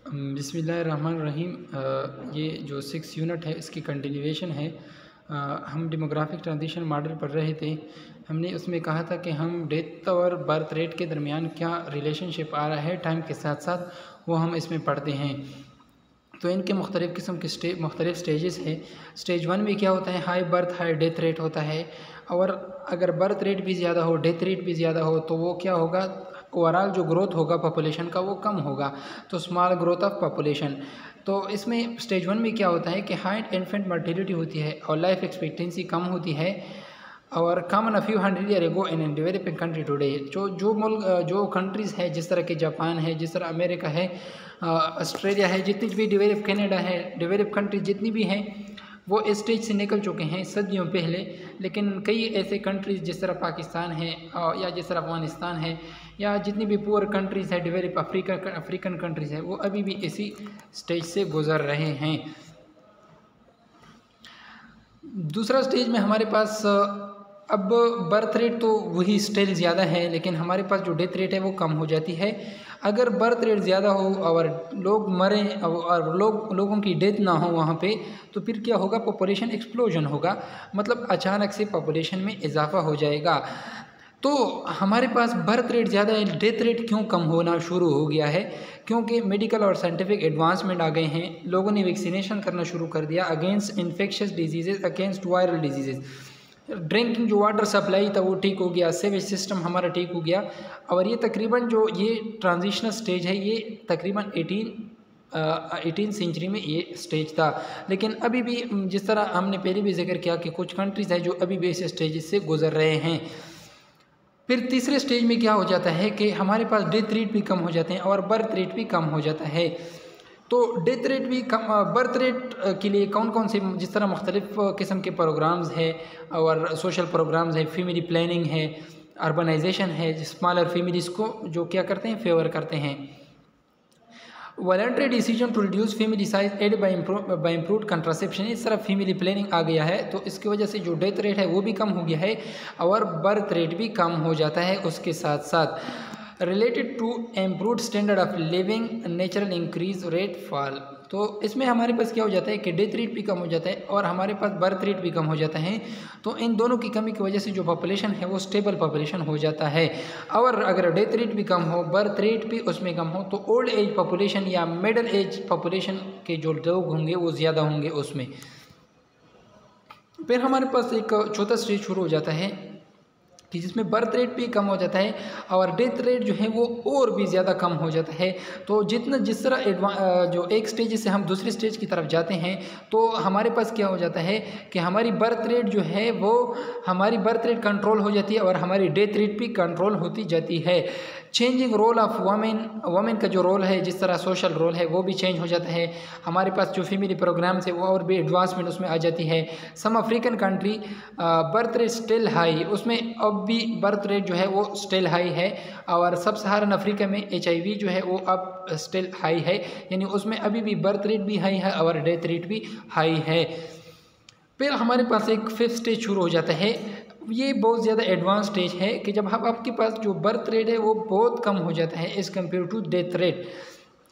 बिस्मिल्लाहिर्रहमानिर्रहीम। ये जो 6 यूनिट है इसकी कंटिन्यूएशन है। हम डेमोग्राफिक ट्रांजिशन मॉडल पढ़ रहे थे। हमने उसमें कहा था कि हम डेथ और बर्थ रेट के दरमियान क्या रिलेशनशिप आ रहा है टाइम के साथ साथ, वो हम इसमें पढ़ते हैं। तो इनके मुख्तलिफ़ किस्म के मुख्तलिफ़ स्टेजेस हैं। स्टेज 1 में क्या होता है, high birth high death rate होता है। और अगर बर्थ रेट भी ज़्यादा हो, डेथ रेट भी ज़्यादा हो, तो वो क्या होगा, ओवरऑल जो ग्रोथ होगा पॉपुलेशन का वो कम होगा, तो स्मॉल ग्रोथ ऑफ पॉपुलेशन। तो इसमें स्टेज 1 में क्या होता है कि हाई इन्फेंट मर्टिलिटी होती है और लाइफ एक्सपेक्टेंसी कम होती है। और common a few 100 year ago in developing country today, जो मुल्क जो कंट्रीज़ है, जिस तरह के जापान है, जिस तरह अमेरिका है, ऑस्ट्रेलिया है, जितनी भी डेवलप, कनाडा है, डेवलप कंट्री जितनी भी हैं, वो इस स्टेज से निकल चुके हैं सदियों पहले। लेकिन कई ऐसे कंट्रीज़ जिस तरह पाकिस्तान है या जिस तरह अफ़गानिस्तान है, या जितनी भी पुअर कंट्रीज़ है, डेवलप अफ्रीकन कंट्रीज़ है, वो अभी भी इसी स्टेज से गुज़र रहे हैं। दूसरा स्टेज में हमारे पास अब बर्थ रेट तो वही स्टिल ज़्यादा है, लेकिन हमारे पास जो डेथ रेट है वो कम हो जाती है। अगर बर्थ रेट ज़्यादा हो और लोग मरें और लोगों की डेथ ना हो वहाँ पे, तो फिर क्या होगा, पॉपुलेशन एक्सप्लोजन होगा, मतलब अचानक से पॉपुलेशन में इजाफा हो जाएगा। तो हमारे पास बर्थ रेट ज़्यादा है, डेथ रेट क्यों कम होना शुरू हो गया है? क्योंकि मेडिकल और साइंटिफिक एडवांसमेंट आ गए हैं, लोगों ने वैक्सीनेशन करना शुरू कर दिया against infectious disease, against viral disease. Drinking जो वाटर सप्लाई था वो ठीक हो गया, सेवेज सिस्टम हमारा ठीक हो गया। और ये तकरीबन जो ये ट्रांजिशनल स्टेज है, ये तकरीबन 18 सेंचुरी में ये स्टेज था। लेकिन अभी भी जिस तरह हमने पहले भी जिक्र किया कि कुछ कंट्रीज़ है जो अभी भी इस स्टेज से गुजर रहे हैं। फिर तीसरे स्टेज में क्या हो जाता है कि हमारे पास डेथ रेट भी कम हो जाते हैं और बर्थ रेट भी कम हो जाता है। तो डेथ रेट भी कम, बर्थ रेट के लिए कौन कौन से, जिस तरह मुख्तलिफ़ किस्म के प्रोग्राम्स हैं और सोशल प्रोग्राम्स हैं, फैमिली प्लानिंग है, अर्बनाइजेशन है, स्मॉलर फैमिलीज़ को जो क्या करते हैं, फेवर करते हैं। Voluntary decision to reduce family size aid by improved contraception, इस तरह फैमिली प्लानिंग आ गया है, तो इसकी वजह से जो डेथ रेट है वो भी कम हो गया है और बर्थ रेट भी कम हो जाता है। उसके साथ साथ related to improved standard of living natural increase rate fall, तो इसमें हमारे पास क्या हो जाता है कि डेथ रेट भी कम हो जाता है और हमारे पास बर्थ रेट भी कम हो जाता है। तो इन दोनों की कमी की वजह से जो पॉपुलेशन है वो स्टेबल पॉपुलेशन हो जाता है। और अगर डेथ रेट भी कम हो, बर्थ रेट भी उसमें कम हो, तो ओल्ड एज पॉपुलेशन या मिडल एज पॉपुलेशन के जो लोग होंगे वो ज़्यादा होंगे उसमें। फिर हमारे पास एक चौथा स्टेज शुरू हो जाता है कि जिसमें बर्थ रेट भी कम हो जाता है और डेथ रेट जो है वो और भी ज़्यादा कम हो जाता है। तो जिस तरह जो एक स्टेज से हम दूसरे स्टेज की तरफ जाते हैं, तो हमारे पास क्या हो जाता है कि हमारी बर्थ रेट जो है वो, हमारी बर्थ रेट कंट्रोल हो जाती है और हमारी डेथ रेट भी कंट्रोल होती जाती है। चेंजिंग रोल ऑफ वमेन का जो रोल है, जिस तरह सोशल रोल है वो भी चेंज हो जाता है। हमारे पास जो फैमिली प्रोग्राम्स है वो और भी एडवांसमेंट उसमें आ जाती है। Some African country birth rate still high, उसमें अब भी बर्थ रेट जो है वो स्टिल हाई है। और सब सहारन अफ्रीका में HIV जो है वो अब स्टिल हाई है, यानी उसमें अभी भी बर्थ रेट भी हाई है और डेथ रेट भी हाई है। फिर हमारे पास एक फिफ्थ स्टेज शुरू हो जाता है, ये बहुत ज़्यादा एडवांस स्टेज है कि जब आपके पास जो बर्थ रेट है वो बहुत कम हो जाता है as compare to death rate.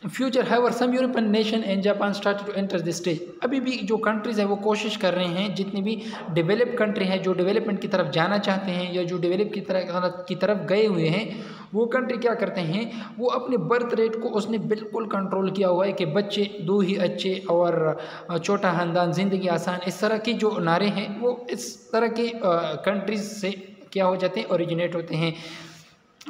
Future however some European nation and Japan started to enter this stage, अभी भी जो कंट्रीज़ है वो कोशिश कर रहे हैं, जितनी भी डेवलप कंट्री हैं जो डेवलपमेंट की तरफ जाना चाहते हैं या जो डेवलप की तरफ गए हुए हैं, वो कंट्री क्या करते हैं, वो अपने बर्थ रेट को उसने बिल्कुल कंट्रोल किया हुआ है कि बच्चे दो ही अच्छे और छोटा खानदान ज़िंदगी आसान, इस तरह की जो नारे हैं वो इस तरह के कंट्रीज़ से क्या हो जाते हैं, ओरिजिनेट होते हैं।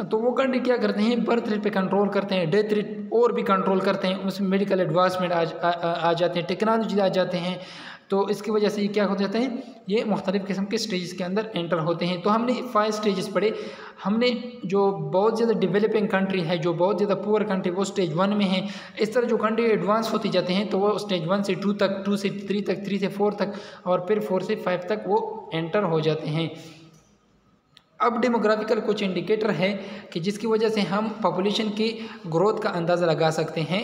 तो वो कंट्री क्या करते हैं, बर्थ रेट पे कंट्रोल करते हैं, डेथ रेट और भी कंट्रोल करते हैं, उसमें मेडिकल एडवांसमेंट आ जाते हैं, टेक्नोलॉजी आ जाते हैं। तो इसकी वजह से ये क्या हो जाता है, ये मुख्तलिफ़ किस्म के स्टेजेस के अंदर एंटर होते हैं। तो हमने 5 स्टेजेस पढ़े। हमने जो बहुत ज़्यादा डेवलपिंग कंट्री है, जो बहुत ज़्यादा पुअर कंट्री, वो स्टेज 1 में है। इस तरह जो कंट्री एडवांस होती जाते हैं तो वो स्टेज 1 से 2 तक, 2 से 3 तक, 3 से 4 तक और फिर 4 से 5 तक वो एंटर हो जाते हैं। अब डेमोग्राफिकल कुछ इंडिकेटर है कि जिसकी वजह से हम पॉपुलेशन की ग्रोथ का अंदाज़ा लगा सकते हैं।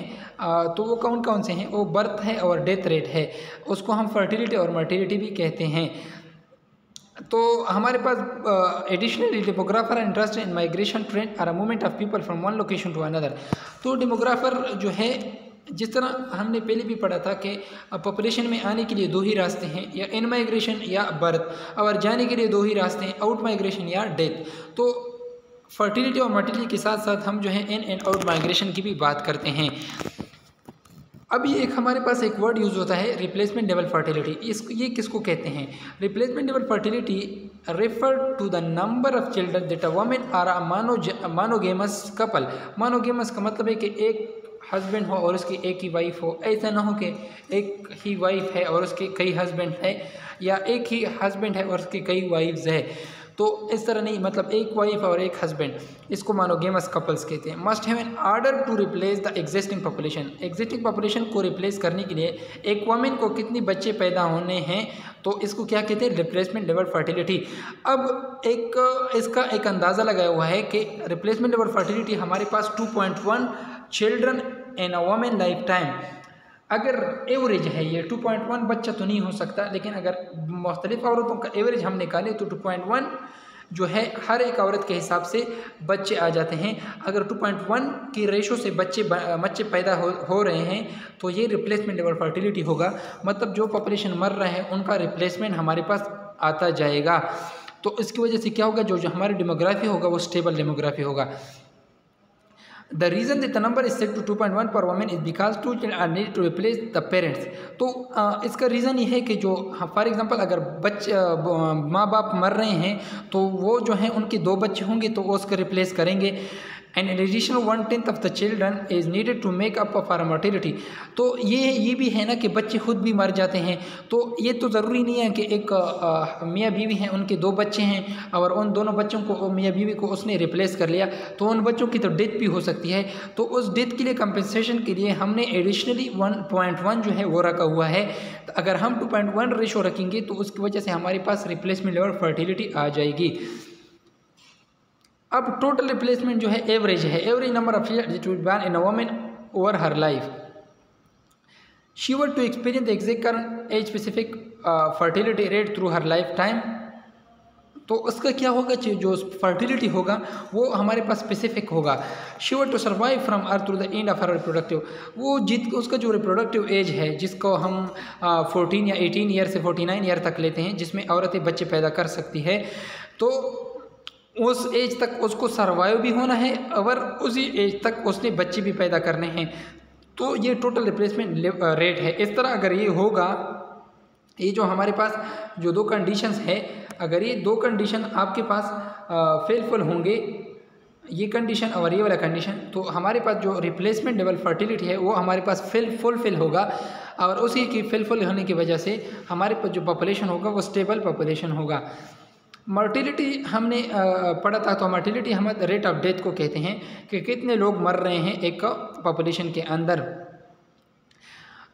तो वो कौन कौन से हैं, वो बर्थ है और डेथ रेट है, उसको हम फर्टिलिटी और मर्टिलिटी भी कहते हैं। तो हमारे पास additionally demographer interest in migration trend are a movement of people from one location to another. तो डेमोग्राफर जो है जिस तरह हमने पहले भी पढ़ा था कि पॉपुलेशन में आने के लिए दो ही रास्ते हैं, या इन माइग्रेशन या बर्थ, और जाने के लिए दो ही रास्ते हैं, आउट माइग्रेशन या डेथ। तो फर्टिलिटी और मर्टिलिटी के साथ साथ हम जो है इन एंड आउट माइग्रेशन की भी बात करते हैं। अब ये एक हमारे पास एक वर्ड यूज़ होता है रिप्लेसमेंट लेवल फर्टिलिटी। ये किसको कहते हैं? Replacement level fertility refer to the number of children that a woman or a monogamous couple. Monogamous का मतलब है कि एक हस्बैंड हो और उसकी एक ही वाइफ हो। ऐसा ना हो कि एक ही वाइफ है और उसके कई हस्बैंड है, या एक ही हस्बैंड है और उसकी कई वाइफ्स है। तो इस तरह नहीं, मतलब एक वाइफ और एक हस्बैंड, इसको मोनोगेमस कपल्स कहते हैं। Must have an order to replace the existing population. Existing population को रिप्लेस करने के लिए एक वुमन को कितनी बच्चे पैदा होने हैं, तो इसको क्या कहते हैं? Replacement level fertility. अब इसका एक अंदाज़ा लगाया हुआ है कि रिप्लेसमेंट लेवल फर्टिलिटी हमारे पास 2.1 children in a woman life time. अगर एवरेज है ये 2.1 बच्चा तो नहीं हो सकता, लेकिन अगर मुख्तलिफ औरतों का एवरेज हम निकालें तो 2.1 जो है हर एक औरत के हिसाब से बच्चे आ जाते हैं। अगर 2.1 की रेशो से बच्चे पैदा हो रहे हैं तो ये रिप्लेसमेंट लेवल फर्टिलिटी होगा। मतलब जो पॉपुलेशन मर रहा है उनका रिप्लेसमेंट हमारे पास आता जाएगा। तो इसकी वजह से क्या होगा? जो हमारी डेमोग्राफी होगा वो स्टेबल डेमोग्राफी होगा। The reason that the number is set to 2.1 per woman is because two children are needed to replace the parents। तो इसका रीज़न ये है कि जो फॉर एग्जांपल अगर माँ बाप मर रहे हैं तो वो जो हैं उनके दो बच्चे होंगे तो वो उसको रिप्लेस करेंगे। And an additional 1/10 of the children is needed to make up for mortality. तो ये भी है ना कि बच्चे खुद भी मर जाते हैं। तो ये तो ज़रूरी नहीं है कि एक मियाँ बीवी हैं, उनके दो बच्चे हैं और उन दोनों बच्चों को मियाँ बीवी को उसने रिप्लेस कर लिया, तो उन बच्चों की तो डेथ भी हो सकती है। तो उस डेथ के लिए कंपनसेशन के लिए हमने एडिशनली 1.1 जो है वो रखा हुआ है। तो अगर हम 2.1 रेशो रखेंगे तो उसकी वजह से हमारे पास रिप्लेसमेंट लेवल फर्टिलिटी आ जाएगी। अब टोटल रिप्लेसमेंट जो है एवरेज है, average number of years born in a woman over her life she were to experience the exact age specific fertility rate through her life time. तो उसका क्या होगा? जो फर्टिलिटी होगा वो हमारे पास स्पेसिफिक होगा। She were to survive from birth through the end of her reproductive, वो उसका जो रिप्रोडक्टिव एज है जिसको हम 14 या 18 ईयर से 49 ईयर तक लेते हैं, जिसमें औरतें बच्चे पैदा कर सकती है, तो उस एज तक उसको सर्वाइव भी होना है और उसी एज तक उसने बच्चे भी पैदा करने हैं। तो ये टोटल रिप्लेसमेंट रेट है। इस तरह अगर ये होगा, ये जो हमारे पास जो दो कंडीशंस है, अगर ये दो कंडीशन आपके पास फेलफुल होंगे, ये कंडीशन और ये वाला कंडीशन, तो हमारे पास जो रिप्लेसमेंट लेवल फर्टिलिटी है वो हमारे पास फुलफिल होगा और उसी की फुलफिल होने की वजह से हमारे पास जो पॉपुलेशन होगा वो स्टेबल पॉपुलेशन होगा। मर्टिलिटी हमने पढ़ा था, तो मर्टिलिटी हम रेट ऑफ डेथ को कहते हैं कि कितने लोग मर रहे हैं एक पॉपुलेशन के अंदर।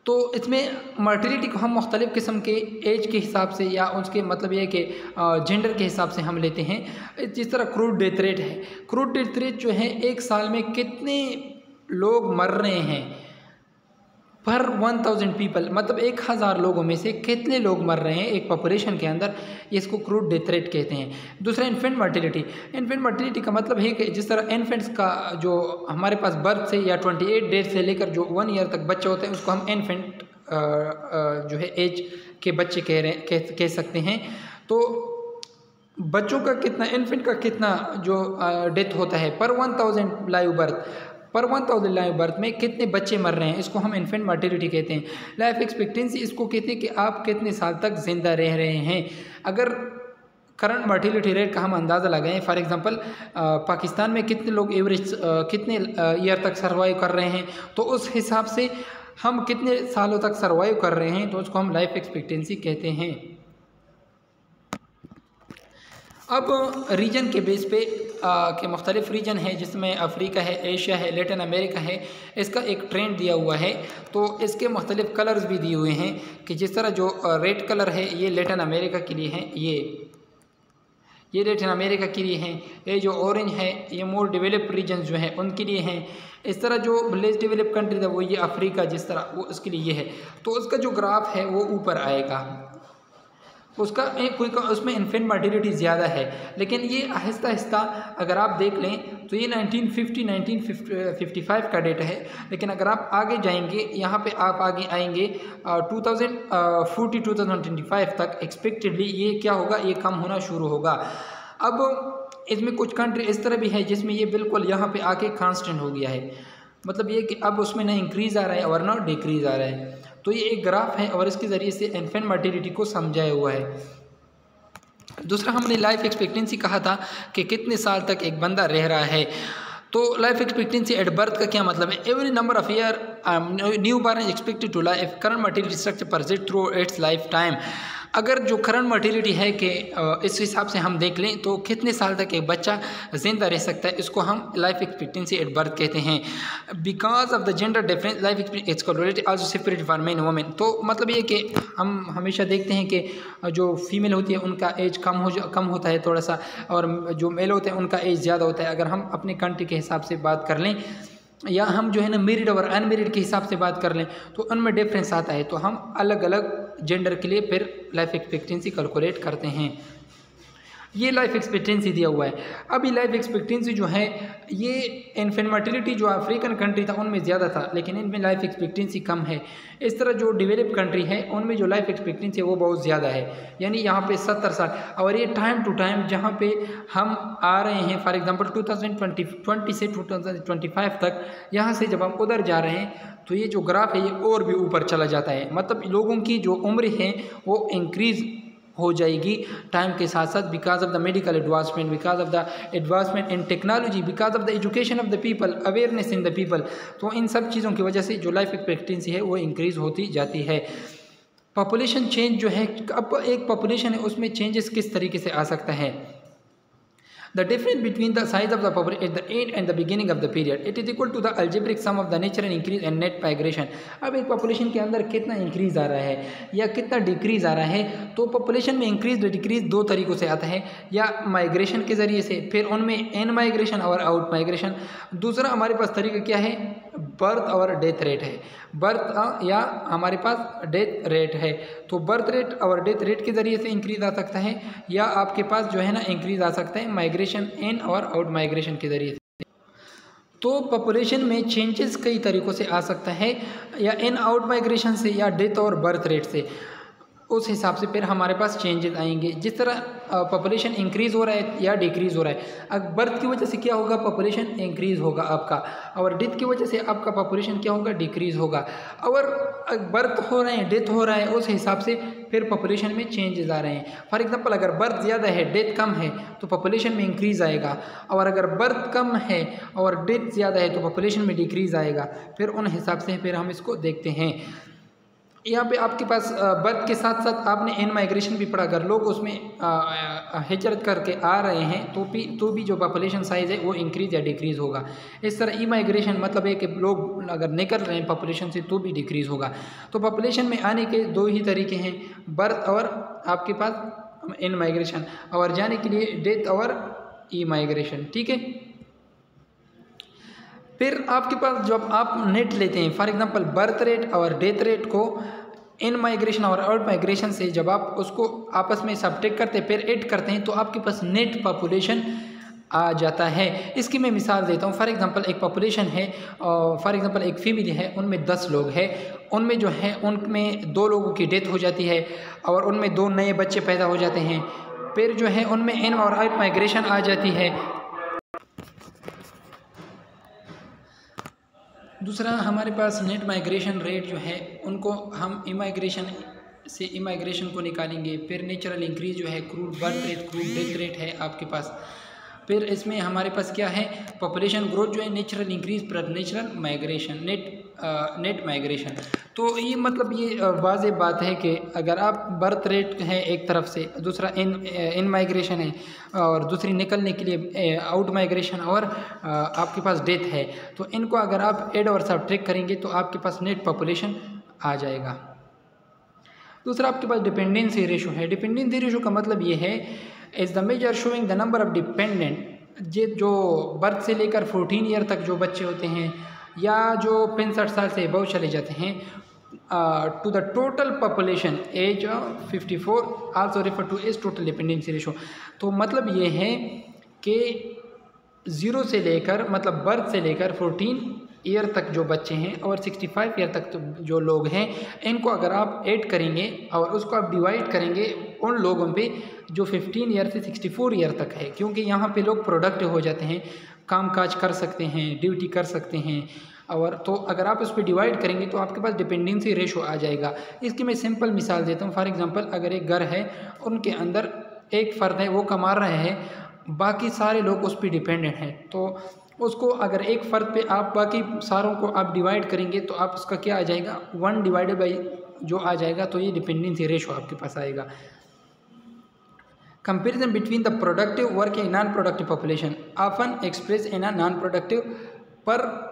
तो इसमें मर्टिलिटी को हम मुख्तलिफ़ किस्म के एज के हिसाब से या उसके मतलब ये कि जेंडर के हिसाब से हम लेते हैं। जिस तरह क्रूड डेथ रेट है, क्रूड डेथ रेट जो है एक साल में कितने लोग मर रहे हैं पर 1000 पीपल, मतलब 1000 लोगों में से कितने लोग मर रहे हैं एक पॉपुलेशन के अंदर, इसको क्रूड डेथ रेट कहते हैं। दूसरा इन्फेंट मर्टिलिटी। इन्फेंट मर्टिलिटी का मतलब है कि जिस तरह इन्फेंट्स का जो हमारे पास बर्थ से या 28 डेज से लेकर जो 1 ईयर तक बच्चे होते हैं उसको हम इन्फेंट जो है एज के बच्चे कह सकते हैं। तो बच्चों का कितना, इन्फेंट का कितना जो डेथ होता है पर 1000 लाइव बर्थ, पर 1000 लाइव बर्थ में कितने बच्चे मर रहे हैं, इसको हम इन्फेंट मर्टिलिटी कहते हैं। लाइफ एक्सपेक्टेंसी इसको कहते हैं कि आप कितने साल तक जिंदा रह रहे हैं। अगर करंट मर्टिलिटी रेट का हम अंदाज़ा लगाएं, फॉर एग्जांपल पाकिस्तान में कितने लोग एवरेज कितने ईयर तक सर्वाइव कर रहे हैं, तो उस हिसाब से हम कितने सालों तक सर्वाइव कर रहे हैं, तो उसको हम लाइफ एक्सपेक्टेंसी कहते हैं। अब रीजन के बेस पे के मुख्तलिफ रीजन है, जिसमें अफ्रीका है, एशिया है, लैटिन अमेरिका है, इसका एक ट्रेंड दिया हुआ है। तो इसके मुख्तलिफ कलर्स भी दिए हुए हैं कि जिस तरह जो रेड कलर है ये लैटिन अमेरिका के लिए है, ये लैटिन अमेरिका के लिए हैं। ये जो ऑरेंज है ये मोर डेवलप्ड रीजन जो है उनके लिए हैं। इस तरह जो लेस डेवलप कंट्री था वो ये अफ्रीका जिस तरह वो उसके लिए ये है। तो उसका जो ग्राफ है वो ऊपर आएगा। उसका कोई का उसमें इन्फेंट मर्टिलिटी ज़्यादा है। लेकिन ये आहिस्ता आहिस्ता अगर आप देख लें तो ये 1955 का डेटा है। लेकिन अगर आप आगे जाएंगे, यहाँ पे आप आगे आएंगे 2025 तक एक्सपेक्टेडली ये क्या होगा, ये कम होना शुरू होगा। अब इसमें कुछ कंट्री इस तरह भी है जिसमें ये बिल्कुल यहाँ पे आके कांस्टेंट हो गया है, मतलब ये कि अब उसमें ना इंक्रीज़ आ रहा है और ना डिक्रीज़ आ रहा है। तो ये एक ग्राफ है और इसके ज़रिए से इन्फेंट मर्टिलिटी को समझाया हुआ है। दूसरा हमने लाइफ एक्सपेक्टेंसी कहा था कि कितने साल तक एक बंदा रह रहा है। तो लाइफ एक्सपेक्टेंसी एट बर्थ का क्या मतलब है? Every number of year newborn is expected to life current mortality structure persist through its lifetime. अगर जो करंट मर्टिलिटी है कि इस हिसाब से हम देख लें तो कितने साल तक एक बच्चा ज़िंदा रह सकता है, इसको हम लाइफ एक्सपेक्टेंसी एट बर्थ कहते हैं। Because of the gender difference life expectancy correlated also separate for main women. तो मतलब ये कि हम हमेशा देखते हैं कि जो फीमेल होती है उनका एज कम होता है थोड़ा सा, और जो मेल होते हैं उनका एज ज़्यादा होता है। अगर हम अपने कंट्री के हिसाब से बात कर लें या हम जो है ना मेरिड और अनमेरिड के हिसाब से बात कर लें तो उनमें डिफरेंस आता है। तो हम अलग अलग जेंडर के लिए फिर लाइफ एक्सपेक्टेंसी कैलकुलेट करते हैं। ये लाइफ एक्सपेक्टेंसी दिया हुआ है। अभी लाइफ एक्सपेक्टेंसी जो है ये इन्फेंट मर्टिलिटी जो अफ्रीकन कंट्री था उनमें ज़्यादा था, लेकिन इनमें लाइफ एक्सपेक्टेंसी कम है। इस तरह जो डेवलप कंट्री है उनमें जो लाइफ एक्सपेक्टेंसी है वो बहुत ज़्यादा है, यानी यहाँ पे 70 साल। और ये टाइम टू टाइम जहाँ पे हम आ रहे हैं, फॉर एग्जांपल 2020 से 2025 तक, यहाँ से जब हम उधर जा रहे हैं तो ये जो ग्राफ है ये और भी ऊपर चला जाता है। मतलब लोगों की जो उम्र है वो इंक्रीज़ हो जाएगी टाइम के साथ साथ, because of the medical advancement, because of the advancement in technology, because of the education of the people, awareness in the people. तो इन सब चीज़ों की वजह से जो लाइफ एक्सपेक्टेंसी है वो इंक्रीज़ होती जाती है। पॉपुलेशन चेंज जो है, अब एक पॉपुलेशन है उसमें चेंजेस किस तरीके से आ सकता है? The difference between the size of the population at the end and the beginning of the period, it is equal to the algebraic sum of the natural increase and net migration। अब एक population के अंदर कितना increase आ रहा है या कितना decrease आ रहा है, तो पॉपुलेशन में इंक्रीज डिक्रीज़ दो तरीक़ों से आता है, या माइग्रेशन के ज़रिए से, फिर उनमें इन माइग्रेशन और आउट माइग्रेशन। दूसरा हमारे पास तरीका क्या है? बर्थ और डेथ रेट है। बर्थ या हमारे पास डेथ रेट है। तो बर्थ रेट और डेथ रेट के ज़रिए से इंक्रीज़ आ सकता है, या आपके पास जो है ना इंक्रीज़ आ सकता है माइग्रेशन इन और आउट माइग्रेशन के ज़रिए से। तो पॉपुलेशन में चेंजेस कई तरीक़ों से आ सकता है, या इन आउट माइग्रेशन से, या डेथ और बर्थ रेट से। उस हिसाब से फिर हमारे पास चेंजेस आएंगे। जिस तरह पॉपुलेशन इंक्रीज़ हो रहा है या डिक्रीज़ हो रहा है, अब बर्थ की वजह से क्या होगा? पॉपुलेशन इंक्रीज़ होगा आपका, और डेथ की वजह से आपका पॉपुलेशन क्या होगा? डिक्रीज़ होगा। और बर्थ हो रहे हैं, डेथ हो रहा है, उस हिसाब से फिर पॉपुलेशन में चेंजेस आ रहे हैं। फॉर एग्जांपल अगर बर्थ ज़्यादा है, डेथ कम है, तो पॉपुलेशन में इंक्रीज़ आएगा, और अगर बर्थ कम है और डेथ ज़्यादा है तो पॉपुलेशन में डिक्रीज़ आएगा। फिर उन हिसाब से फिर हम इसको देखते हैं। यहाँ पे आपके पास बर्थ के साथ साथ आपने इन माइग्रेशन भी पढ़ा। अगर लोग उसमें हिजरत करके आ रहे हैं तो भी जो पॉपुलेशन साइज़ है वो इंक्रीज़ या डिक्रीज़ होगा। इस तरह ई माइग्रेशन मतलब है कि लोग अगर निकल रहे हैं पॉपुलेशन से तो भी डिक्रीज़ होगा। तो पॉपुलेशन में आने के दो ही तरीके हैं, बर्थ और आपके पास इन माइग्रेशन, और जाने के लिए डेथ और ई माइग्रेशन। ठीक है। फिर आपके पास जब आप नेट लेते हैं, फॉर एग्जांपल बर्थ रेट और डेथ रेट को इन माइग्रेशन और आउट माइग्रेशन से जब आप उसको आपस में सब्ट्रैक्ट करते हैं, फिर ऐड करते हैं, तो आपके पास नेट पॉपुलेशन आ जाता है। इसकी मैं मिसाल देता हूँ। फॉर एग्जांपल एक पॉपुलेशन है, फॉर एग्जांपल एक फीमेल है, उनमें 10 लोग हैं, उनमें जो है उनमें 2 लोगों की डेथ हो जाती है और उनमें 2 नए बच्चे पैदा हो जाते हैं। फिर जो है उनमें इन और आउट माइग्रेशन आ जाती है। दूसरा हमारे पास नेट माइग्रेशन रेट जो है उनको हम इमाइग्रेशन से इमाइग्रेशन को निकालेंगे। फिर नेचुरल इंक्रीज जो है, crude birth rate, crude death rate है आपके पास। फिर इसमें हमारे पास क्या है? पॉपुलेशन ग्रोथ जो है, नेचुरल इंक्रीज पर नेचुरल माइग्रेशन, नेट माइग्रेशन। तो ये मतलब ये वाज़ेह बात है कि अगर आप बर्थ रेट है एक तरफ से, दूसरा इन माइग्रेशन है, और दूसरी निकलने के लिए आउट माइग्रेशन, और आपके पास डेथ है, तो इनको अगर आप ऐड और सब्ट्रैक्ट करेंगे तो आपके पास नेट पॉपुलेशन आ जाएगा। दूसरा आपके पास डिपेंडेंसी रेशो है। डिपेंडेंसी रेशो का मतलब ये है, is the measure showing the number of dependent, जो बर्थ से लेकर 14 ईयर तक जो बच्चे होते हैं, या जो 65 साल से अबव चले जाते हैं, to the total population age of 54 also referred to as total dependency ratio। तो मतलब ये है कि 0 से लेकर मतलब बर्थ से लेकर 14 ईयर तक जो बच्चे हैं और 65 ईयर तक जो लोग हैं, इनको अगर आप ऐड करेंगे और उसको आप डिवाइड करेंगे उन लोगों पे जो 15 ईयर से 64 ईयर तक है, क्योंकि यहाँ पे लोग प्रोडक्टिव हो जाते हैं, काम काज कर सकते हैं, ड्यूटी कर सकते हैं। और तो अगर आप उस पर डिवाइड करेंगे तो आपके पास डिपेंडेंसी रेशो आ जाएगा। इसकी मैं सिंपल मिसाल देता हूँ। फॉर एग्जांपल, अगर एक घर है, उनके अंदर एक फ़र्द है, वो कमा रहे हैं, बाकी सारे लोग उस पर डिपेंडेंट हैं, तो उसको अगर एक फ़र्द पे आप बाकी सारों को आप डिवाइड करेंगे तो आप उसका क्या आ जाएगा, 1 डिवाइडेड बाई जो आ जाएगा, तो ये डिपेंडेंसी रेशो आपके पास आएगा। Comparison between the productive work and non productive population often express in a non productive पर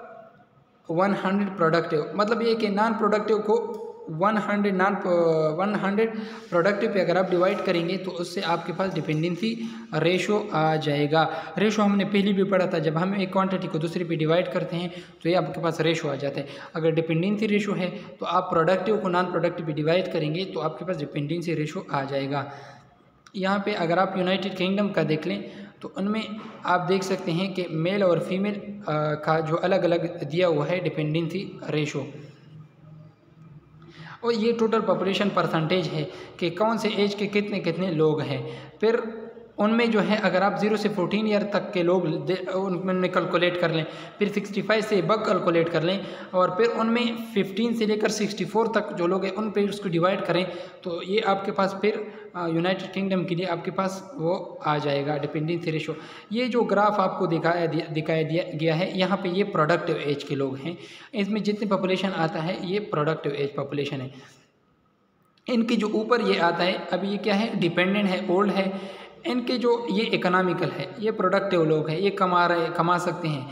100 प्रोडक्टिव। मतलब ये कि नॉन प्रोडक्टिव को 100 प्रोडक्टिव पे अगर आप डिवाइड करेंगे तो उससे आपके पास डिपेंडेंसी रेशो आ जाएगा। रेशो हमने पहले भी पढ़ा था, जब हम एक क्वांटिटी को दूसरे पे डिवाइड करते हैं तो ये आपके पास रेशो आ जाता है। अगर डिपेंडेंसी रेशो है तो आप प्रोडक्टिव को नॉन प्रोडक्टिव पे डिवाइड करेंगे तो आपके पास डिपेंडेंसी रेशो आ जाएगा। यहाँ पे अगर आप यूनाइटेड किंगडम का देख लें तो उनमें आप देख सकते हैं कि मेल और फीमेल का जो अलग अलग दिया हुआ है डिपेंडेंसी रेशो, और ये टोटल पॉपुलेशन परसेंटेज है कि कौन से एज के कितने कितने लोग हैं। फिर उनमें जो है अगर आप 0 से 14 ईयर तक के लोग उनमें कैलकुलेट कर लें, फिर 65 से बग कैलकुलेट कर लें, और फिर उनमें 15 से लेकर 64 तक जो लोग हैं उन पर उसको डिवाइड करें, तो ये आपके पास फिर यूनाइटेड किंगडम के लिए आपके पास वो आ जाएगा डिपेंडेंसी रेशो। ये जो ग्राफ आपको दिखाया गया है, यहाँ पे ये प्रोडक्टिव एज के लोग हैं, इसमें जितनी पॉपुलेशन आता है ये प्रोडक्टिव एज पॉपुलेशन है। इनके जो ऊपर ये आता है, अभी ये क्या है, डिपेंडेंट है, ओल्ड है। इनके जो ये इकोनॉमिकल है, ये प्रोडक्टिव लोग हैं, ये कमा सकते हैं।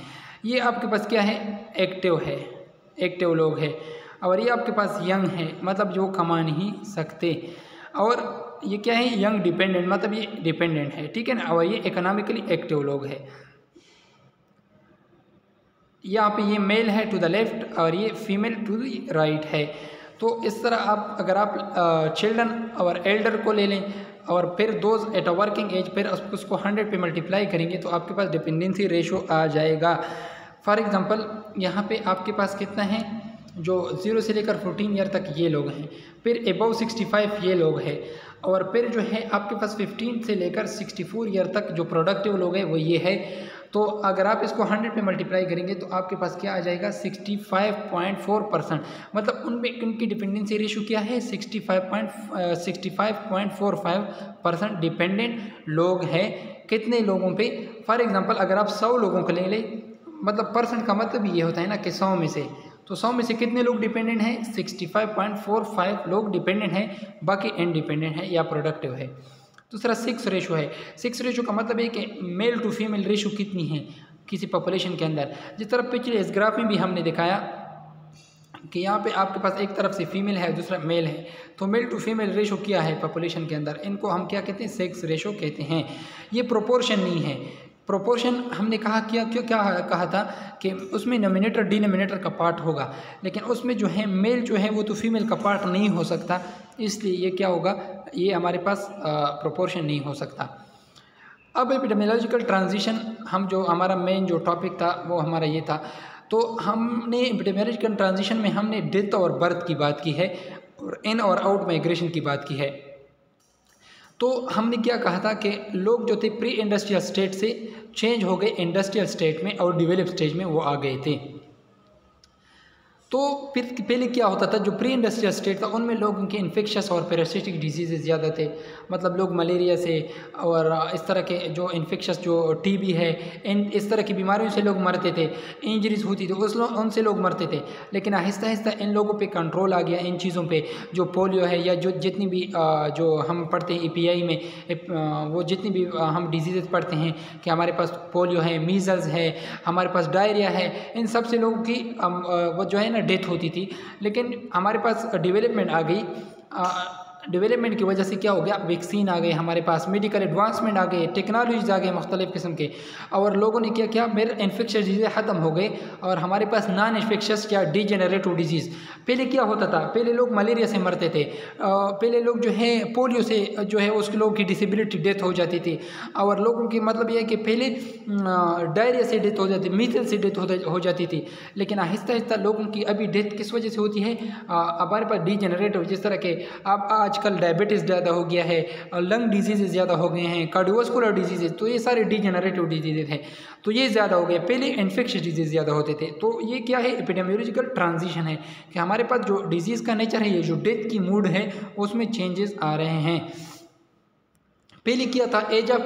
ये आपके पास क्या है, एक्टिव लोग हैं। और ये आपके पास यंग है, मतलब जो कमा नहीं सकते। और ये क्या है, यंग डिपेंडेंट, मतलब ये डिपेंडेंट है, ठीक है ना। और ये इकोनॉमिकली एक्टिव लोग हैं। यहाँ पे ये मेल है टू द लेफ्ट और ये फीमेल टू द राइट है। तो इस तरह आप अगर आप चिल्ड्रन और एल्डर को ले लें और फिर those at a working age, फिर उसको 100 पे मल्टीप्लाई करेंगे तो आपके पास डिपेंडेंसी रेशो आ जाएगा। फॉर एग्जांपल, यहाँ पे आपके पास कितना है, जो 0 से लेकर 14 ईयर तक ये लोग हैं, फिर अबव 65 ये लोग हैं, और फिर जो है आपके पास 15 से लेकर 64 ईयर तक जो प्रोडक्टिव लोग हैं वो ये है। तो अगर आप इसको 100 पे मल्टीप्लाई करेंगे तो आपके पास क्या आ जाएगा, 65.4%। मतलब उनमें उनकी डिपेंडेंसी रेशो क्या है, 65.45% डिपेंडेंट लोग हैं। कितने लोगों पे, फॉर एग्जांपल अगर आप 100 लोगों को ले लें, मतलब परसेंट का मतलब ये होता है ना कि 100 में से, तो 100 में से कितने लोग डिपेंडेंट हैं, 65.45 लोग डिपेंडेंट हैं, बाकी इनडिपेंडेंट है या प्रोडक्टिव है। दूसरा 6 रेशो है। 6 रेशो का मतलब है कि मेल टू फीमेल रेशो कितनी है किसी पॉपुलेशन के अंदर। जिस तरह पिछले इस ग्राफ में भी हमने दिखाया कि यहाँ पे आपके पास एक तरफ से फीमेल है, दूसरा मेल है, तो मेल टू फीमेल रेशो क्या है पॉपुलेशन के अंदर, इनको हम क्या कहते हैं, 6 रेशो कहते हैं। ये प्रोपोर्शन नहीं है। प्रोपोर्शन हमने कहा क्या कहा था कि उसमें नोमिनेटर डिनोमिनेटर का पार्ट होगा, लेकिन उसमें जो है मेल जो है वो तो फीमेल का पार्ट नहीं हो सकता, इसलिए ये क्या होगा, ये हमारे पास प्रोपोर्शन नहीं हो सकता। अब एपिडेमियोलॉजिकल ट्रांजिशन, हम जो हमारा मेन जो टॉपिक था वो हमारा ये था। तो हमने एपिडेमियोलॉजिकल ट्रांजिशन में हमने डेथ और बर्थ की बात की है और इन और आउट माइग्रेशन की बात की है। तो हमने क्या कहा था कि लोग जो थे प्री इंडस्ट्रियल स्टेट से चेंज हो गए इंडस्ट्रियल स्टेट में और डेवलप स्टेज में वो आ गए थे। तो फिर पहले क्या होता था, जो प्री इंडस्ट्रियल स्टेट था उनमें लोगों के इन्फेक्शस और पैरासिटिक डिजीज़ ज़्यादा थे। मतलब लोग मलेरिया से और इस तरह के जो इन्फेक्शस जो टीबी है, इन इस तरह की बीमारियों से लोग मरते थे, इंजरीज होती थी उनसे लोग मरते थे। लेकिन आहिस्ता आहिस्ता इन लोगों पे कंट्रोल आ गया, इन चीज़ों पे। जो पोलियो है या जो जितनी भी जो हम पढ़ते हैं EPI में, वो जितनी भी हम डिजीज़ पढ़ते हैं कि हमारे पास पोलियो है, मीज़ल्स है, हमारे पास डायरिया है, इन सब से लोगों की वो जो है ना डेथ होती थी। लेकिन हमारे पास डेवलपमेंट आ गई, डेवलपमेंट की वजह से क्या हो गया, वैक्सीन आ गए हमारे पास, मेडिकल एडवांसमेंट आ गए, टेक्नोलॉजीज आ गए मुख्तलिफ़ किस्म के, और लोगों ने क्या किया, मेरे इन्फेक्शस डिजीज़ ख़त्म हो गए और हमारे पास नॉन इन्फेक्शस या डीजेनरेटिव डिजीज़। पहले क्या होता था, पहले लोग मलेरिया से मरते थे, पहले लोग जो है पोलियो से जो है उसके लोगों की डिसेबिलिटी डेथ हो जाती थी, और लोगों की मतलब ये है कि पहले डायरिया से डेथ हो जाती, मीजल्स से डेथ हो जाती थी। लेकिन आहिस्ता आहिस्ता लोगों की अभी डेथ किस वजह से होती है, हमारे पास डीजेनरेटिव, जिस तरह के अब आजकल डायबिटीज़ ज़्यादा हो गया है, लंग डिजीज़ ज़्यादा हो गए हैं, कार्डियोवास्कुलर डिजीज़, तो ये सारे डीजेनरेटिव डिजीज़ हैं, तो ये ज़्यादा हो गए। पहले इन्फेक्शियस डिजीज़ ज़्यादा होते थे। तो ये क्या है, एपिडेमियोलॉजिकल ट्रांजिशन है कि हमारे पास जो डिजीज़ का नेचर है, ये जो डेथ की मूड है उसमें चेंजेस आ रहे हैं। पहले क्या था, age of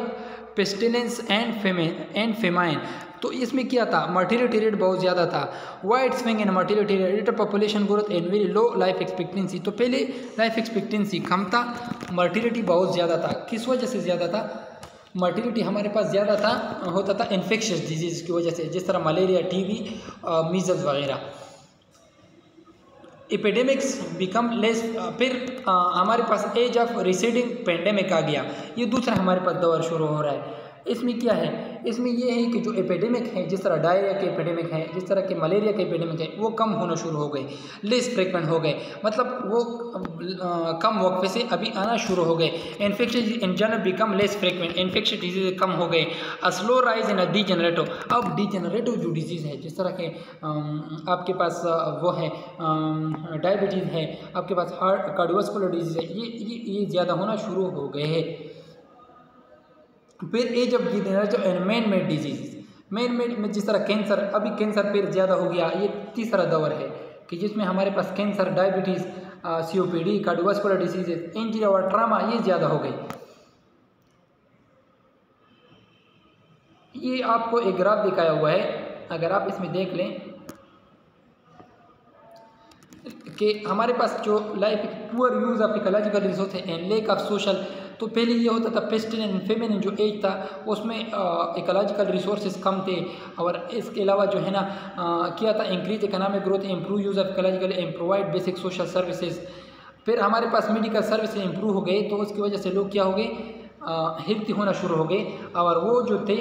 pestilence and famine, तो इसमें क्या था, मर्टिलिटी रेट बहुत ज़्यादा था, wide swing in mortality rate, population growth and very low life expectancy. तो पहले लाइफ एक्सपेक्टेंसी कम था, मर्टिलिटी बहुत ज़्यादा था। किस वजह से ज़्यादा था, मर्टिलिटी हमारे पास ज़्यादा था, होता था इन्फेक्शियस डिजीज़ की वजह से, जिस तरह मलेरिया, टीबी, मीजल्स वगैरह। एपिडेमिक्स बिकम लेस, फिर हमारे पास एज ऑफ रिसीडिंग पेंडेमिक आ गया, ये दूसरा हमारे पास दौर शुरू हो रहा है। इसमें क्या है, इसमें ये है कि जो एपिडेमिक है, जिस तरह डायरिया के एपिडेमिक है, जिस तरह के मलेरिया के एपिडेमिक है, वो कम होना शुरू हो गए, लेस फ्रिक्वेंट हो गए, मतलब वो कम वक्फे से अभी आना शुरू हो गए। Infection in general become less frequent, infection disease कम हो गए। स्लो राइज इन डीजेनरेटिव, अब डीजेनरेटिव जो डिजीज़ है, जिस तरह के आपके पास वो है डायबिटीज़ है, आपके पास हार्ट कार्डियोवास्कुलर डिजीज़ है, ये ज़्यादा होना शुरू हो गए हैं। फिर age of degenerative and man made disease, man made में जिस तरह कैंसर, अभी कैंसर फिर ज़्यादा हो गया, ये तीसरा दौर है कि जिसमें हमारे पास cancer, diabetes, COPD, cardiovascular disease, injury और ट्रामा, ये ज़्यादा हो गई। ये आपको एक ग्राफ दिखाया हुआ है, अगर आप इसमें देख लें कि हमारे पास जो life poor use of ecological resource and lake of social, तो पहले ये होता था पेस्टिलेंस एंड फेमिनिन जो एज था उसमें इकोलॉजिकल रिसोर्सेज कम थे, और इसके अलावा जो है ना किया था increase economic growth, improve use of ecological and provide basic social services. फिर हमारे पास मेडिकल सर्विसेज इंप्रूव हो गए, तो उसकी वजह से लोग क्या हो गए, हेल्थी होना शुरू हो गए, और वो जो थे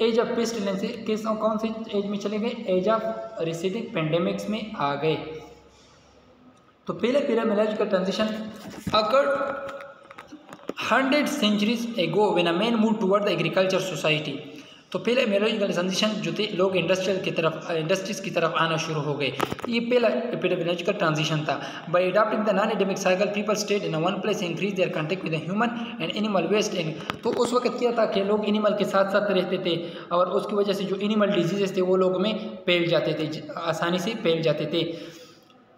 एज ऑफ पेस्टिलेंस से कौन सी एज में चले गए, एज ऑफ रिसीडिंग पेंडेमिक्स में आ गए। तो पहले epidemiological transition occurred 100 centuries ago when a man moved toward the agriculture society। तो पहले एपिडेमियोलॉजिकल ट्रांजिशन जो थे, लोग इंडस्ट्रीज़ की तरफ आना शुरू हो गए, ये पहला एपिडेमियोलॉजिकल ट्रांजिशन था। By adopting the non endemic cycle people stayed in one place, increase their contact with human and animal waste and. तो उस वक्त क्या था कि लोग एनिमल के साथ साथ रहते थे, और उसकी वजह से जो एनिमल डिजीजेस थे वो लोगों में फैल जाते थे, आसानी से फैल जाते थे।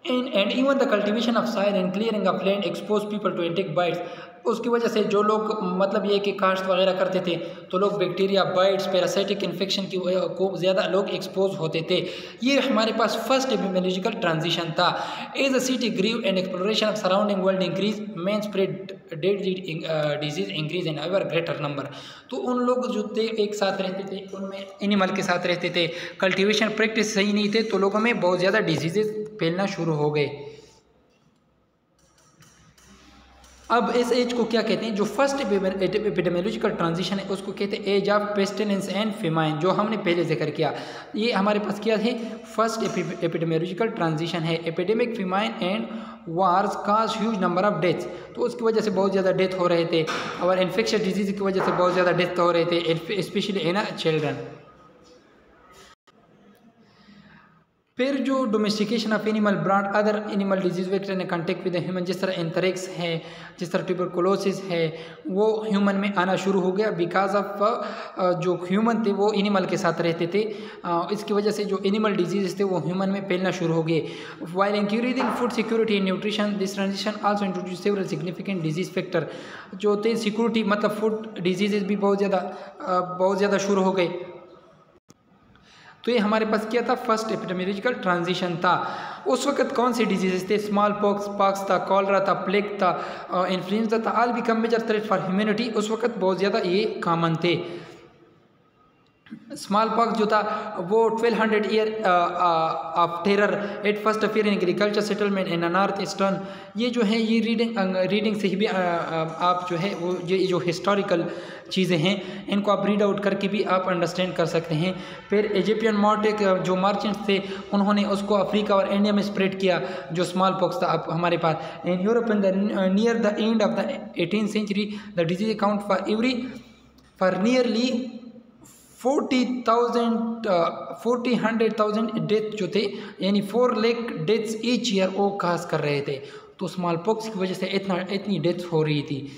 and even the cultivation of soil and clearing of land exposed people to insect bites। उसकी वजह से जो लोग मतलब ये कि काश्त वगैरह करते थे, तो लोग बैक्टीरिया, बाइट्स, पैरासाइटिक इन्फेक्शन की को ज़्यादा लोग एक्सपोज होते थे। ये हमारे पास फर्स्ट एपिडेमियोलॉजिकल ट्रांजिशन था। As a city grew and exploration of surrounding world increase, man spread deadly disease increase in ever greater number. तो उन लोग जो थे एक साथ रहते थे, उनमें एनिमल के साथ रहते थे, कल्टिवेशन प्रैक्टिस सही नहीं थे, तो लोगों में बहुत ज़्यादा डिजीजेज फैलना शुरू हो गए। अब इस एज को क्या कहते हैं, जो फर्स्ट एपिडेमियोलॉजिकल ट्रांजिशन है उसको कहते हैं age of pestilence and famine, जो हमने पहले जिक्र किया। ये हमारे पास क्या है, फर्स्ट एपिडेमियोलॉजिकल ट्रांजिशन है। Epidemic, famine and wars cause huge number of deaths, तो उसकी वजह से बहुत ज़्यादा डेथ हो रहे थे, और इन्फेक्शियस डिजीज़ की वजह से बहुत ज़्यादा डेथ हो रहे थे, स्पेशली इन चिल्ड्रन। फिर जो domestication of animal brand other animal disease vector ने कॉन्टेक्ट विद ह्यूमन, जिस तरह एंथ्रेक्स है, जिस तरह ट्यूबरकुलोसिस है, वो ह्यूमन में आना शुरू हो गया बिकॉज ऑफ जो ह्यूमन थे वो एनिमल के साथ रहते थे, इसकी वजह से जो एनिमल डिजीज थे वो ह्यूमन में फैलना शुरू हो गए। While increasing food security and nutrition, this transition also introduce several significant disease factor, जो थे सिक्योरिटी मतलब फूड डिजीजेज भी बहुत ज़्यादा शुरू हो गए। तो ये हमारे पास क्या था, फर्स्ट एपिडेमियोलॉजिकल ट्रांजिशन था। उस वक्त कौन से डिजीजेस थे, स्मॉल पॉक्स था, कॉलरा था, प्लेग था, इन्फ्लुएंजा था, all become major threat for humanity. उस वक्त बहुत ज़्यादा ये कॉमन थे। स्मॉल पॉक्स जो था वो 1200 year of terror at first affair in agriculture settlement in north eastern. ये जो है ये रीडिंग से ही भी आप जो है वो ये जो हिस्टोरिकल चीज़ें हैं इनको आप रीड आउट करके भी आप अंडरस्टैंड कर सकते हैं। फिर इजिप्शियन मॉर्टेक जो मर्चेंट्स थे उन्होंने उसको अफ्रीका और इंडिया में स्प्रेड किया जो स्मॉल पॉक्स था। अब हमारे पास in Europe in the near the end of the 18th century the disease account for nearly 100,000 death जो थे यानी 4 लाख डेथ्स ईच ईयर वो काज कर रहे थे। तो स्मॉल पॉक्स की वजह से इतनी डेथ्स हो रही थी।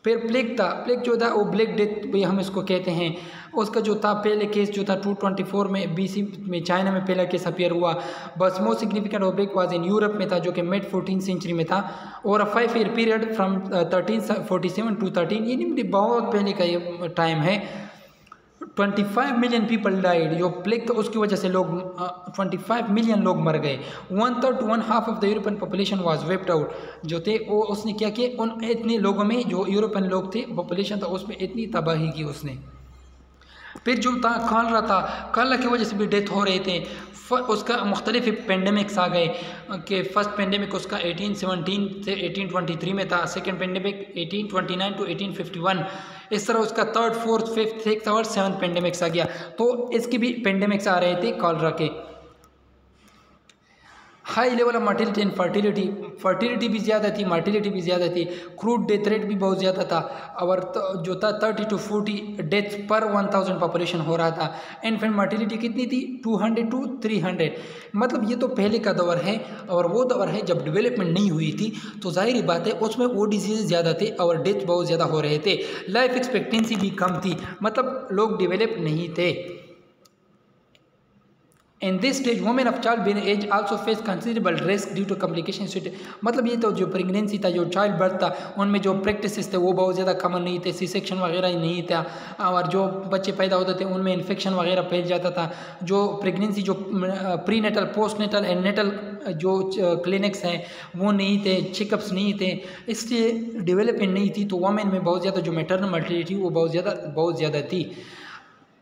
फिर प्लेग था, प्लेग जो था वो ब्लैक डेथ भी हम इसको कहते हैं। उसका जो था पहले केस जो था 224 में BC में चाइना में पहला केस अपीयर हुआ। बस most significant outbreak was in Europe में था जो कि मिड 14th सेंचुरी में था और 5 ईयर पीरियड फ्रॉम 1347 to 13 ये बहुत पहले का ये टाइम है। 25 मिलियन पीपल डाइड जो प्लेग था उसकी वजह से लोग 25 मिलियन लोग मर गए। 1/3 to 1/2 of the European population was vaped out जो थे वो उसने क्या किया उन इतने लोगों में जो यूरोपियन लोग थे पॉपुलेशन था उसमें इतनी तबाही की उसने। फिर जो था कॉलरा था, कॉलरा की वजह से भी डेथ हो रहे थे। उसका मुख्तलिफ पेंडेमिक्स आ गए कि फ़र्स्ट पेंडेमिक उसका 1817 से 1823 में था, सेकेंड पेंडेमिक 1829 to 1851, इस तरह उसका 3rd, 4th, 5th, 6th और 7th पेंडेमिक्स आ गया। तो इसके भी पेंडेमिक्स आ रहे थे कॉलरा के। High level of mortality and fertility भी ज़्यादा थी, मर्टिलिटी भी ज़्यादा थी। क्रूड डेथ रेट भी बहुत ज़्यादा था और जो था 30 to 40 डेथ पर 1000 पॉपुलेशन हो रहा था। इन्फेंट मर्टिलिटी कितनी थी 200 to 300। मतलब ये तो पहले का दौर है और वो दौर है जब डेवलपमेंट नहीं हुई थी तो जाहिर बात है उसमें वो डिजीज़ ज़्यादा थे और डेथ बहुत ज़्यादा हो रहे थे। लाइफ एक्सपेक्टेंसी भी कम थी, मतलब लोग डेवलप नहीं थे। In this stage, women of childbearing age also face considerable risk due to complications. मतलब ये तो जो प्रेगनेंसी था, जो चाइल्ड बर्थ था, उनमें जो प्रैक्टिसेस थे वो बहुत ज़्यादा कॉमन नहीं थे, सी सेक्शन वगैरह ही नहीं था और जो बच्चे पैदा होते थे उनमें इन्फेक्शन वगैरह फैल जाता था। जो प्रेगनेंसी जो prenatal, postnatal and natal जो क्लिनिक्स हैं वो नहीं थे, चेकअप्स नहीं थे, इसलिए डेवलपमेंट नहीं थी। तो वोमेन में बहुत ज़्यादा जो मैटरनल मर्टिलिटी वो बहुत ज़्यादा थी।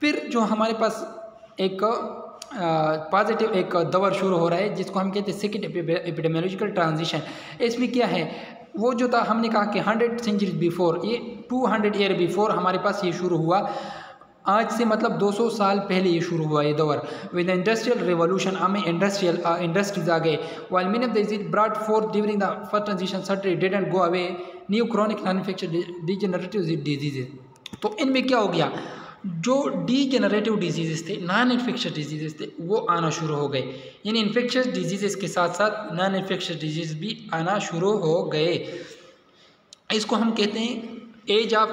फिर जो हमारे पास एक पॉजिटिव एक दौर शुरू हो रहा है जिसको हम कहते हैं सेकेंड एपिडेमियोलॉजिकल ट्रांजिशन। इसमें क्या है वो जो था हमने कहा कि 100 सेंचुरी बिफोर, ये 200 ईयर बिफोर हमारे पास ये शुरू हुआ। आज से मतलब 200 साल पहले ये शुरू हुआ ये दौर। विद इंडस्ट्रियल रिवोल्यूशन हमें इंडस्ट्रीज आ गए। While many of the disease brought fourth during the first transition certainly didn't go away new chronic non infectious degenerative diseases. तो इनमें क्या हो गया, जो डीजेनरेटिव डिजीज़ थे, नॉन इन्फेक्शियस डिजीज़ थे वो आना शुरू हो गए। यानी इन्फेक्शियस डिजीज़ के साथ साथ नॉन इन्फेक्शियस डिजीज़ भी आना शुरू हो गए। इसको हम कहते हैं age of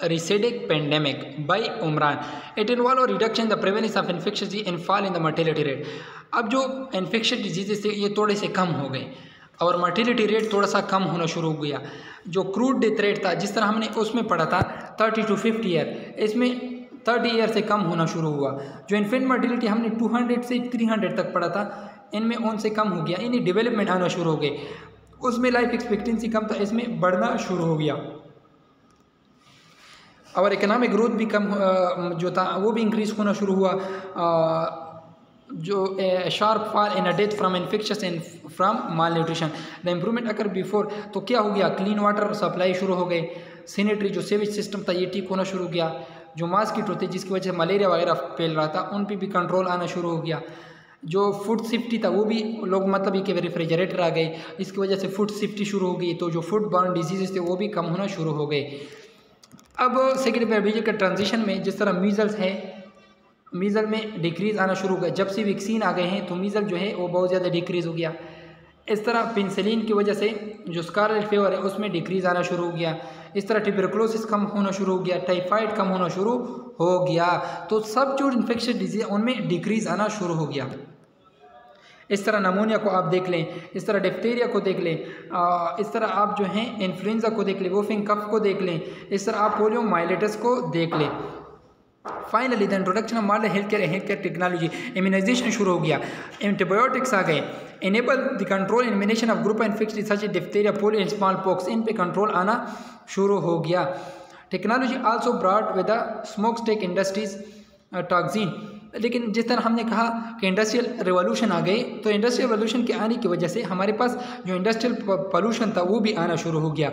receding pandemic by Omran. It involve reduction in the prevalence of infectious disease and fall in the mortality rate. अब जो इन्फेक्शियस डिजीज़ थे ये थोड़े से कम हो गए और मर्टिलिटी रेट थोड़ा सा कम होना शुरू हो गया। जो क्रूड डेथ रेट था जिस तरह हमने उसमें पढ़ा था 30 to 50 ईयर, इसमें 30 ईयर से कम होना शुरू हुआ। जो इन्फेंट मर्टिलिटी हमने 200 से 300 तक पढ़ा था इनमें उनसे कम हो गया, इन्हें डेवलपमेंट आना शुरू हो गए। उसमें लाइफ एक्सपेक्टेंसी कम था, इसमें बढ़ना शुरू हो गया और इकोनॉमिक ग्रोथ भी कम जो था वो भी इंक्रीज होना शुरू हुआ। जो sharp fall in a death from infections and from mall nutrition. The improvement occur before, तो क्या हो गया, क्लीन वाटर सप्लाई शुरू हो गए। सैनिटरी जो सेवेज सिस्टम था ये ठीक होना शुरू हो गया। जो मॉस्किटो थे जिसकी वजह से मलेरिया वगैरह फैल रहा था उन पे भी कंट्रोल आना शुरू हो गया। जो फूड सेफ्टी था वो भी लोग मतलब ये कि रेफ्रिजरेटर आ गए, इसकी वजह से फूड सेफ्टी शुरू हो गई। तो जो फूड बॉर्न डिजीज़ थे वो भी कम होना शुरू हो गए। अब सेकेंड एपिडेमिक ट्रांजिशन में जिस तरह मीज़ल्स है, मीज़ल में डिक्रीज़ आना शुरू हो गया। जब से वैक्सीन आ गए हैं तो मीज़ल जो है वो बहुत ज़्यादा डिक्रीज़ हो गया। इस तरह पेनिसिलिन की वजह से जो स्कारलेट फीवर है उसमें डिक्रीज़ आना शुरू हो गया। इस तरह ट्यूबरकुलोसिस कम होना शुरू हो गया, टाइफाइड कम होना शुरू हो गया। तो सब जो इन्फेक्शियस डिजीज उनमें डिक्रीज़ आना शुरू हो गया। इस तरह नमूनिया को आप देख लें, इस तरह डिप्थीरिया को देख लें, इस तरह आप जो हैं इन्फ्लुएंजा को देख लें, वोफिंग कफ को देख लें, इस तरह आप पोलियो माइलेटस को देख लें। Finally the introduction of modern health care technology, immunization शुरू हो गया, एंटीबायोटिक्स आ गए, enable the control elimination of group infection such as diphtheria, polio and small pox, इन पे कंट्रोल आना शुरू हो गया। Technology also brought with the smoke stack industries toxin. लेकिन जिस तरह हमने कहा कि इंडस्ट्रियल रिवॉल्यूशन आ गई, तो इंडस्ट्रियल रिवॉल्यूशन के आने की वजह से हमारे पास जो इंडस्ट्रियल पोल्यूशन था वो भी आना शुरू हो गया।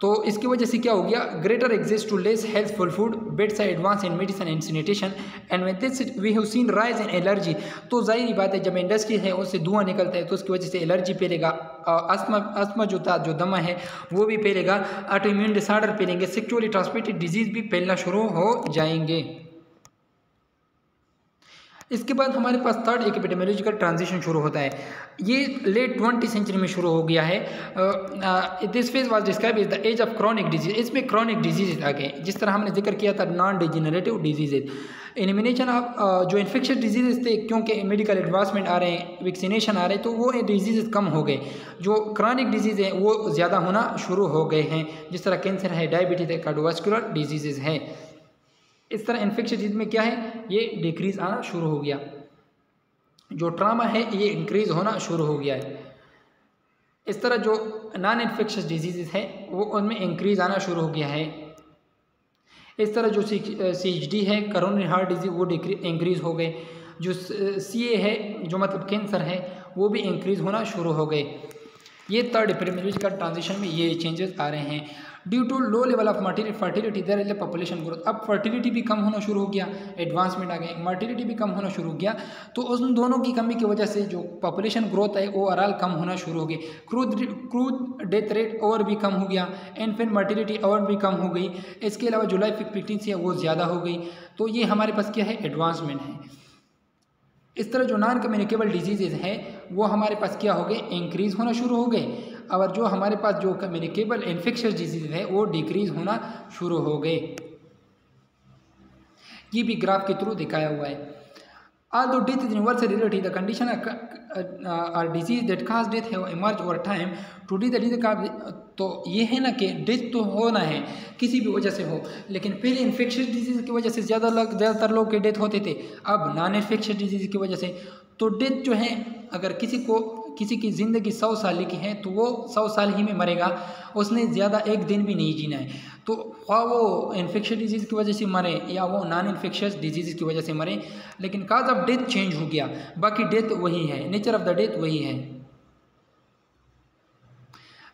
तो इसकी वजह से क्या हो गया, greater access to less healthful food, bets advance in medicine and sanitation and with this we have seen rise in allergy. तो जाहिर बात है जब इंडस्ट्री है उससे धुआं निकलता है तो उसकी वजह से एलर्जी फैलेगा, अस्थमा जो दमा है वो भी फैलेगा, ऑटो इम्यून डिसऑर्डर फैलेंगे, सेक्सुअली ट्रांसमिटेड डिजीज़ भी फैलना शुरू हो जाएंगे। इसके बाद हमारे पास थर्ड एक एपिडेमियोलॉजिकल ट्रांजिशन शुरू होता है। ये लेट 20वीं सेंचुरी में शुरू हो गया है। This phase was describe is the age of chronic disease. इसमें क्रॉनिक डिजीज आ गए, जिस तरह हमने जिक्र किया था non degenerative diseases, elimination of जो इन्फेक्शियस डिजीजेज थे, क्योंकि मेडिकल एडवांसमेंट आ रहे हैं, वैक्सीनेशन आ रहे हैं, तो वो डिजीजेज कम हो गए। जो क्रॉनिक डिजीज़ हैं वो ज़्यादा होना शुरू हो गए हैं, जिस तरह कैंसर है, डायबिटीज़ है, कार्डियोवास्कुलर डिजीजेज हैं। इस तरह इन्फेक्शियस डिजीज में क्या है, ये डिक्रीज़ आना शुरू हो गया। जो ट्रामा है ये इंक्रीज़ होना शुरू हो गया है। इस तरह जो नॉन इन्फेक्शियस डिजीज़ है वो उनमें इंक्रीज़ आना शुरू हो गया है। इस तरह जो CHD है, कोरोनरी हार्ट डिजीज़, वो इंक्रीज़ हो गए। जो CA है, जो मतलब कैंसर है, वो भी इंक्रीज़ होना शुरू हो गए। ये थर्ड एपिडेमियोलॉजिकल ट्रांजिशन में ये चेंजेस आ रहे हैं। Due to low level of fertility there is population growth. अब फर्टिलिटी भी कम होना शुरू हो गया, एडवांसमेंट आ गए, मर्टिलिटी भी कम होना शुरू हो गया। तो उन दोनों की कमी की वजह से जो पॉपुलेशन ग्रोथ है ओवरऑल कम होना शुरू हो गई। क्रूड डेथ रेट और भी कम हो गया, इन्फेंट मर्टिलिटी और भी कम हो गई। इसके अलावा जो लाइफ एक्सपेक्टेंसी है वो ज़्यादा हो गई। तो ये हमारे पास क्या है, एडवांसमेंट है। इस तरह जो नॉन कम्युनिकेबल डिजीज़ हैं वो हमारे पास क्या हो गए, इंक्रीज़ होना शुरू हो गए। और जो हमारे पास जो कम्युनिकेबल इन्फेक्शियस डिजीज़ है वो डिक्रीज़ होना शुरू हो गए। ये भी ग्राफ के थ्रू दिखाया हुआ है। Although death is universal reality, the condition or disease that cause death have emerged over time. Today the disease का तो ये है ना कि डेथ तो होना है किसी भी वजह से हो, लेकिन पहले इन्फेक्शियस डिजीज़ की वजह से ज़्यादातर लोग के डेथ होते थे। अब नॉन इन्फेक्शियस डिजीज़ की वजह से तो डेथ जो है, अगर किसी की ज़िंदगी 100 साल की है तो वो 100 साल ही में मरेगा, उसने ज़्यादा एक दिन भी नहीं जीना है। तो वो इन्फेक्शियस डिजीज़ की वजह से मरे या वो नॉन इन्फेक्शियस डिजीज़ की वजह से मरे, लेकिन काज ऑफ डेथ चेंज हो गया, बाकी डेथ वही है, नेचर ऑफ द डेथ वही है।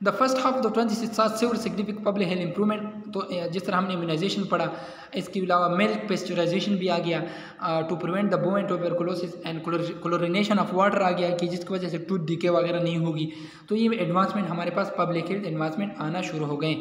The first half of the 20th several significant public health improvement. तो जिस तरह हमने इम्यूनाइजेशन पढ़ा, इसके अलावा मिल्क पेस्चराइजेशन भी आ गया, to prevent the bone tuberculosis and chlorination of water आ गया, कि जिसकी वजह से टूथ डिके वगैरह नहीं होगी। तो ये एडवांसमेंट हमारे पास पब्लिक हेल्थ एडवांसमेंट आना शुरू हो गए।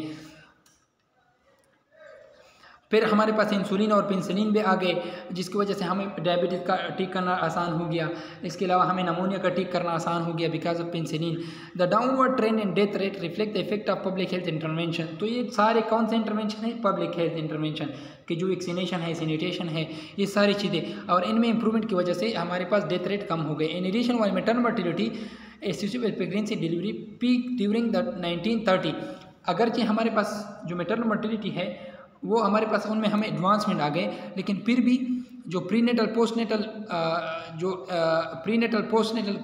फिर हमारे पास इंसुलिन और पेंसिलिन भी आ गए, जिसकी वजह से हमें डायबिटीज़ का ठीक करना आसान हो गया। इसके अलावा हमें नमूनिया का ठीक करना आसान हो गया because of penicillin. The downward trend in death rate reflect the effect of public health intervention. तो ये सारे कौन से इंटरवेंशन है, पब्लिक हेल्थ इंटरवेंशन कि जो वैक्सीनेशन है, सैनिटेशन है, ये सारी चीज़ें, और इनमें इंप्रूवमेंट की वजह से हमारे पास डेथ रेट कम हो गए। In addition while maternal mortality excessive pregnancy delivery peak during the 1930। अगरचे हमारे पास जो मैटरनल मर्टिलिटी है वो हमारे पास उनमें हमें एडवांसमेंट आ गए, लेकिन फिर भी जो prenatal postnatal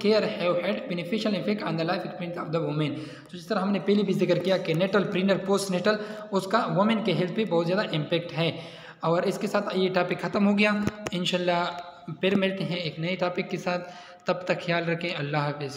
care have had beneficial effect on the life experience of the women. तो जिस तरह हमने पहले भी जिक्र किया कि नेटल, प्रीनेटल, पोस्टनेटल, उसका वुमेन के हेल्थ पे बहुत ज़्यादा इम्पेक्ट है। और इसके साथ ये टॉपिक ख़त्म हो गया। इंशाल्लाह फिर मिलते हैं एक नए टॉपिक के साथ, तब तक ख्याल रखें। अल्लाह हाफिज़।